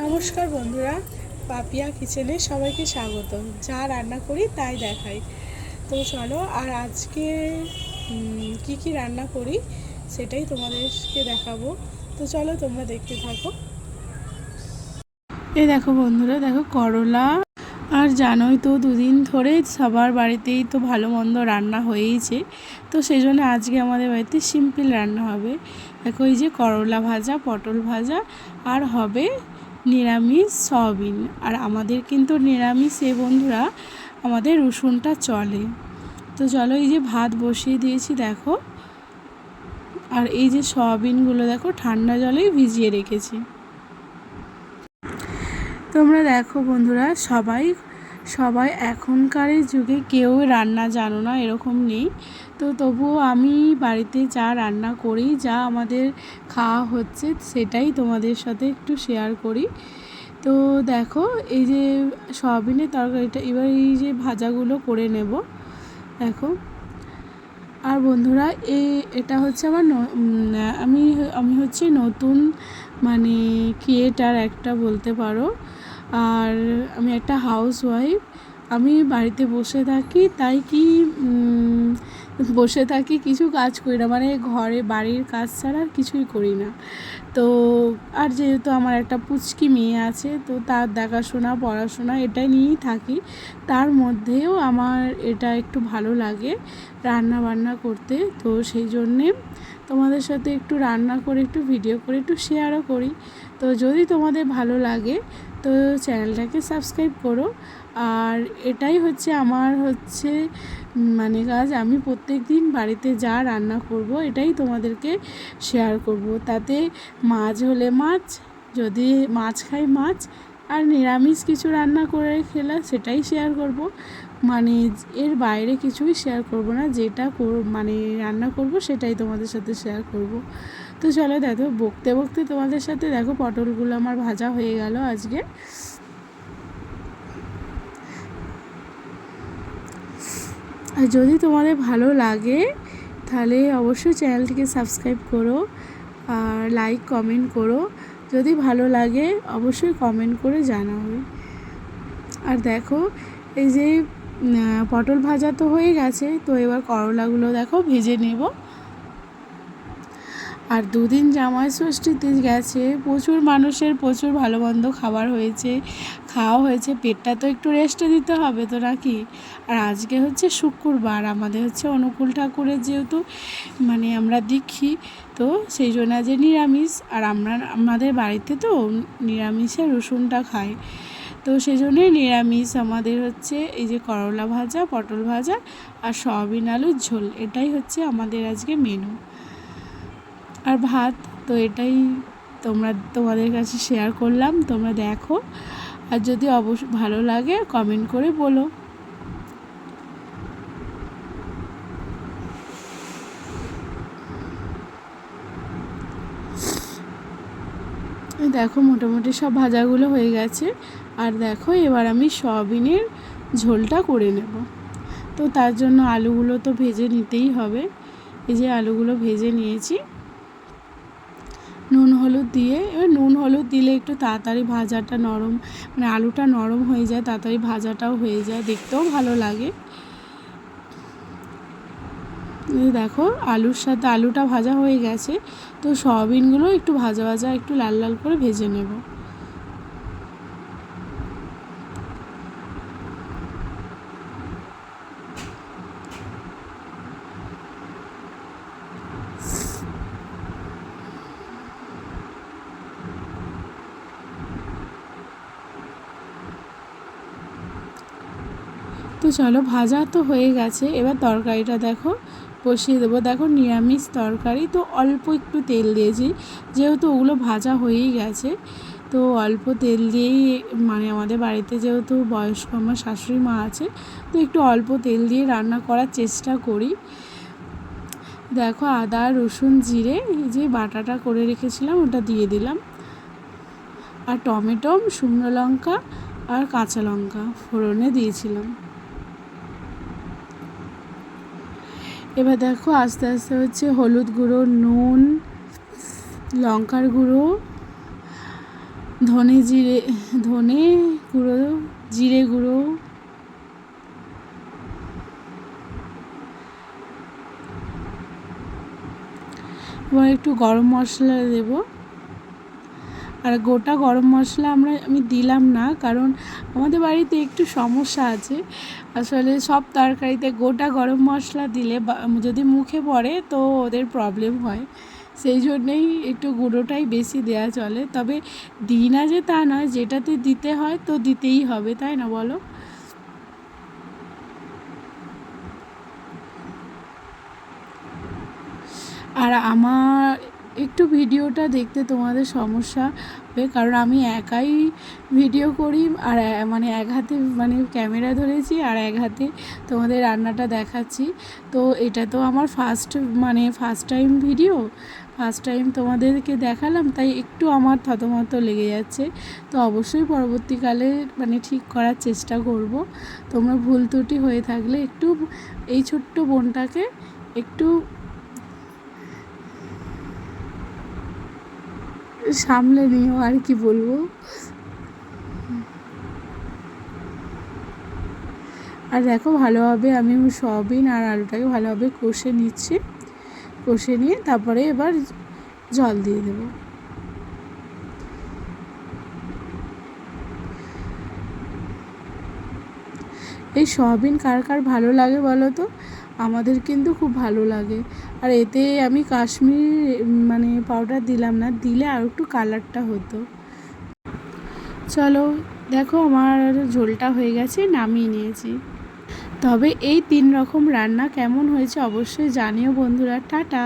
নমস্কার বন্ধুরা, পাপিয়া কিচেনে সবাইকে স্বাগত। যা রান্না করি তাই দেখাই। তো চলো, আর আজকে কি কি রান্না করি সেটাই তোমাদেরকে দেখাবো। তো চলো, তোমরা দেখতে থাকো। এই দেখো বন্ধুরা, দেখো করলা। আর জানোই তো, দুদিন ধরে সবার বাড়িতেই তো ভালো মন্দ রান্না হয়েইছে। তো সেই জন্য আজকে আমাদের বাড়িতে সিম্পল রান্না হবে। দেখো, এই যে করলা ভাজা, পটল ভাজা, আর হবে নিরামিষ সয়াবিন। আর আমাদের কিন্তু নিরামিষে বন্ধুরা, আমাদের রসুনটা চলে। তো চলো, এই যে ভাত বসিয়ে দিয়েছি দেখো। আর এই যে সয়াবিনগুলো দেখো ঠান্ডা জলেই ভিজিয়ে রেখেছি। তোমরা দেখো বন্ধুরা, সবাই সবাই এখনকার যুগে কেউ রান্না জানো না এরকম নেই। তো তবুও আমি বাড়িতে যা রান্না করি, যা আমাদের খাওয়া হচ্ছে, সেটাই তোমাদের সাথে একটু শেয়ার করি। তো দেখো, এই যে সয়াবিনের তরকারিটা এবার এই যে ভাজাগুলো করে নেব দেখো। আর বন্ধুরা, এটা হচ্ছে আমার আমি আমি হচ্ছে নতুন মানে ক্রিয়েটার একটা বলতে পারো। আর আমি একটা হাউসওয়াইফ। আমি বাড়িতে বসে থাকি, তাই কি বসে থাকি, কিছু কাজ করি না, মানে ঘরে বাড়ির কাজ ছাড়া আর কিছুই করি না। তো আর যেহেতু আমার একটা পুচকি মেয়ে আছে, তো তার দেখাশোনা পড়াশোনা এটা নিয়েই থাকি। তার মধ্যেও আমার এটা একটু ভালো লাগে রান্না বান্না করতে। তো সেই জন্যে তোমাদের সাথে একটু রান্না করে, একটু ভিডিও করে, একটু শেয়ারও করি। তো যদি তোমাদের ভালো লাগে তো চ্যানেলটাকে সাবস্ক্রাইব করো। আর এটাই হচ্ছে আমার মানে কাজ। আমি প্রত্যেক দিন বাড়িতে যা রান্না করব এটাই তোমাদেরকে শেয়ার করব। তাতে মাছ হলে মাছ, যদি মাছ খাই মাছ, আর নিরামিষ কিছু রান্না করে খেলে সেটাই শেয়ার করব। মানে এর বাইরে কিছুই শেয়ার করব না। যেটা মানে রান্না করব সেটাই তোমাদের সাথে শেয়ার করব। তো চলো দেখো, বকতে বকতে তোমাদের সাথে দেখো পটলগুলো আমার ভাজা হয়ে গেল আজকে। আর যদি তোমাদের ভালো লাগে তাহলে অবশ্যই চ্যানেলটিকে সাবস্ক্রাইব করো, আর লাইক কমেন্ট করো। যদি ভালো লাগে অবশ্যই কমেন্ট করে জানাবে। আর দেখো, এই যে পটল ভাজা তো হয়ে গেছে, তো এবার করলাগুলো দেখো ভেজে নেব। আর দুদিন জামাই ষষ্ঠীতে গেছে, প্রচুর মানুষের প্রচুর ভালো মন্দ খাবার হয়েছে, খাওয়া হয়েছে। পেটটা তো একটু রেস্টে দিতে হবে তো নাকি। আর আজকে হচ্ছে শুক্রবার, আমাদের হচ্ছে অনুকূল ঠাকুরের যেহেতু মানে আমরা দীক্ষী, তো সেই জন্য যে নিরামিষ। আর আমাদের বাড়িতে তো নিরামিষের রসুনটা খায়। তো সেই জন্যই নিরামিষ আমাদের হচ্ছে এই যে করলা ভাজা, পটল ভাজা, আর সয়াবিন আলুর ঝোল, এটাই হচ্ছে আমাদের আজকে মেনু। আর ভাত। তো এটাই তোমাদের কাছে শেয়ার করলাম, তোমরা দেখো। আর যদি অবশ্যই ভালো লাগে কমেন্ট করে বলো। দেখো, মোটামুটি সব ভাজাগুলো হয়ে গেছে। আর দেখো, এবার আমি সয়াবিনের ঝোলটা করে নেব। তো তার জন্য আলুগুলো তো ভেজে নিতেই হবে। এই যে আলুগুলো ভেজে নিয়েছি নুন হলুদ দিয়ে। এবার নুন হলুদ দিলে একটু তাড়াতাড়ি ভাজাটা নরম, মানে আলুটা নরম হয়ে যায়, তাড়াতাড়ি ভাজাটাও হয়ে যায়, দেখতেও ভালো লাগে। দেখো, আলুর সাথে আলুটা ভাজা হয়ে গেছে। তো সয়াবিনগুলো একটু ভাজা ভাজা, একটু লাল লাল করে ভেজে নেব। তো চলো, ভাজা তো হয়ে গেছে, এবার তরকারিটা দেখো বসিয়ে দেবো। দেখো, নিরামিষ তরকারি তো অল্প একটু তেল দিয়েছি, যেহেতু ওগুলো ভাজা হয়েই গেছে। তো অল্প তেল দিয়েই, মানে আমাদের বাড়িতে যেহেতু বয়স্ক আমার শাশুড়ি মা আছে, তো একটু অল্প তেল দিয়ে রান্না করার চেষ্টা করি। দেখো, আদা রসুন জিরে এই যে বাটাটা করে রেখেছিলাম ওটা দিয়ে দিলাম। আর টমেটো, শুকনো লঙ্কা আর কাঁচা লঙ্কা ফোড়নে দিয়েছিলাম। এবার দেখো, আস্তে আস্তে হচ্ছে হলুদ গুঁড়ো, নুন, লঙ্কার গুঁড়ো, ধনে গুঁড়ো, জিরে গুঁড়ো, এবার একটু গরম মশলা দেব। আর গোটা গরম মশলা আমি দিলাম না, কারণ আমাদের বাড়িতে একটু সমস্যা আছে। আসলে সব তরকারিতে গোটা গরম মশলা দিলে যদি মুখে পড়ে তো ওদের প্রবলেম হয়, সেই জন্যেই একটু গুঁড়োটাই বেশি দেয়া চলে। তবে দিই না যে তা নয়, যেটাতে দিতে হয় তো দিতেই হবে, তাই না বলো? আর আমার একটু ভিডিওটা দেখতে তোমাদের সমস্যা হবে, কারণ আমি একাই ভিডিও করি, আর মানে এক হাতে মানে ক্যামেরা ধরেছি আর এক হাতে তোমাদের রান্নাটা দেখাচ্ছি। তো এটা তো আমার first time video, first time তোমাদেরকে দেখালাম, তাই একটু আমার থতমত লেগে যাচ্ছে। তো অবশ্যই পরবর্তীকালে ঠিক করার চেষ্টা করব। তোমরা ভুল ত্রুটি হয়ে থাকলে একটু এই ছোট্ট বোনটাকে একটু সামলে নিও, আর কি বলবো। আর দেখো ভালোভাবে আমি সয়াবিন আর আলুটাকে ভালোভাবে কষে নিচ্ছি। কষে নিয়ে তারপরে এবার জল দিয়ে দেব। এই সয়াবিন কার কার ভালো লাগে বলো তো? আমাদের কিন্তু খুব ভালো লাগে। আর এতে আমি কাশ্মীরি পাউডার দিলাম না, দিলে আর একটু কালারটা হতো। চলো দেখো আমার ঝোলটা হয়ে গেছে, নামিয়ে নিয়েছি। তবে এই 3 রকম রান্না কেমন হয়েছে অবশ্যই জানিও বন্ধুরা। টাটা।